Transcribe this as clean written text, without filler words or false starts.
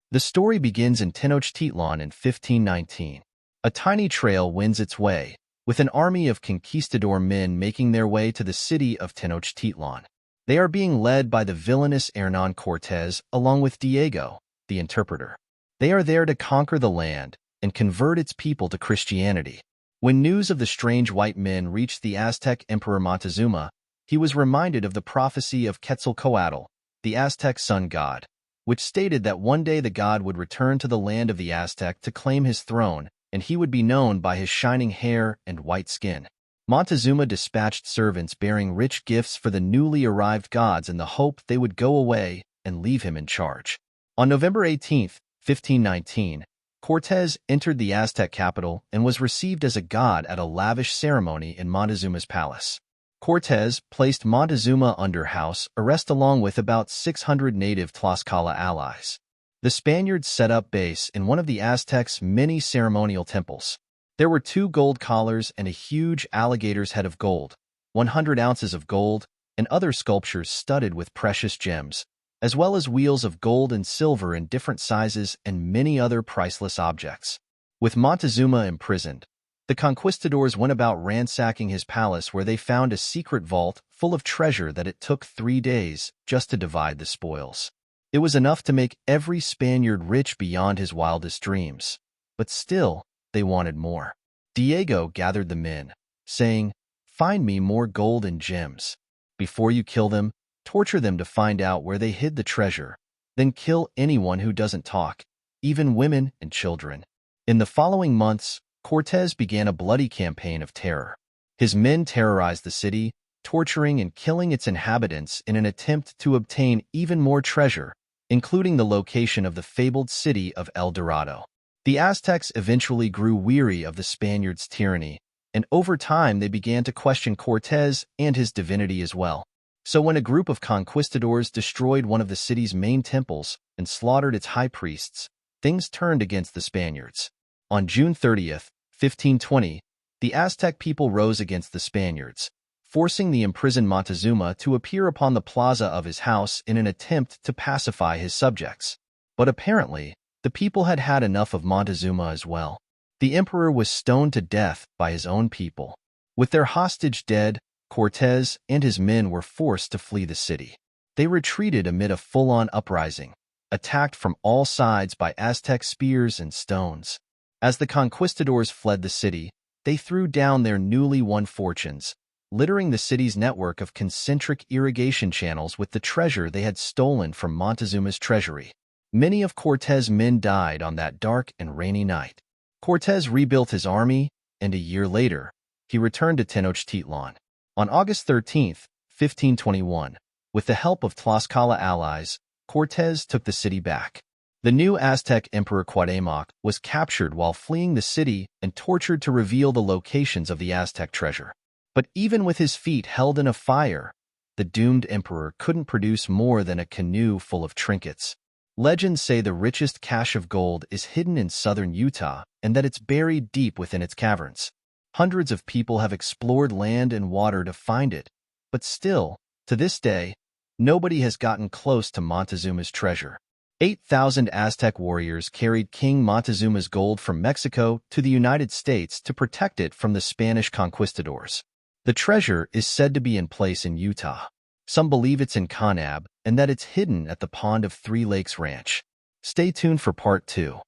The story begins in Tenochtitlan in 1519. A tiny trail wends its way, with an army of conquistador men making their way to the city of Tenochtitlan. They are being led by the villainous Hernán Cortés along with Diego, the interpreter. They are there to conquer the land and convert its people to Christianity. When news of the strange white men reached the Aztec Emperor Montezuma, he was reminded of the prophecy of Quetzalcoatl, the Aztec sun god, which stated that one day the god would return to the land of the Aztec to claim his throne, and he would be known by his shining hair and white skin. Montezuma dispatched servants bearing rich gifts for the newly arrived gods in the hope they would go away and leave him in charge. On November 18, 1519, Cortés entered the Aztec capital and was received as a god at a lavish ceremony in Montezuma's palace. Cortés placed Montezuma under house arrest along with about 600 native Tlaxcala allies. The Spaniards set up base in one of the Aztecs' many ceremonial temples. There were 2 gold collars and a huge alligator's head of gold, 100 ounces of gold, and other sculptures studded with precious gems, as well as wheels of gold and silver in different sizes and many other priceless objects. With Montezuma imprisoned, the conquistadors went about ransacking his palace where they found a secret vault full of treasure that it took 3 days just to divide the spoils. It was enough to make every Spaniard rich beyond his wildest dreams. But still, they wanted more. Diego gathered the men, saying, "Find me more gold and gems. Before you kill them, torture them to find out where they hid the treasure. Then kill anyone who doesn't talk, even women and children." In the following months, Cortés began a bloody campaign of terror. His men terrorized the city, torturing and killing its inhabitants in an attempt to obtain even more treasure, including the location of the fabled city of El Dorado. The Aztecs eventually grew weary of the Spaniards' tyranny, and over time they began to question Cortés and his divinity as well. So when a group of conquistadors destroyed one of the city's main temples and slaughtered its high priests, things turned against the Spaniards. On June 30th, 1520, the Aztec people rose against the Spaniards, forcing the imprisoned Montezuma to appear upon the plaza of his house in an attempt to pacify his subjects. But apparently, the people had had enough of Montezuma as well. The emperor was stoned to death by his own people. With their hostage dead, Cortés and his men were forced to flee the city. They retreated amid a full-on uprising, attacked from all sides by Aztec spears and stones. As the conquistadors fled the city, they threw down their newly won fortunes, littering the city's network of concentric irrigation channels with the treasure they had stolen from Montezuma's treasury. Many of Cortés' men died on that dark and rainy night. Cortés rebuilt his army, and a year later, he returned to Tenochtitlan. On August 13, 1521, with the help of Tlaxcala allies, Cortés took the city back. The new Aztec Emperor Cuauhtémoc was captured while fleeing the city and tortured to reveal the locations of the Aztec treasure. But even with his feet held in a fire, the doomed emperor couldn't produce more than a canoe full of trinkets. Legends say the richest cache of gold is hidden in southern Utah and that it's buried deep within its caverns. Hundreds of people have explored land and water to find it, but still, to this day, nobody has gotten close to Montezuma's treasure. 8,000 Aztec warriors carried King Montezuma's gold from Mexico to the United States to protect it from the Spanish conquistadors. The treasure is said to be in place in Utah. Some believe it's in Kanab and that it's hidden at the Pond of Three Lakes Ranch. Stay tuned for Part 2.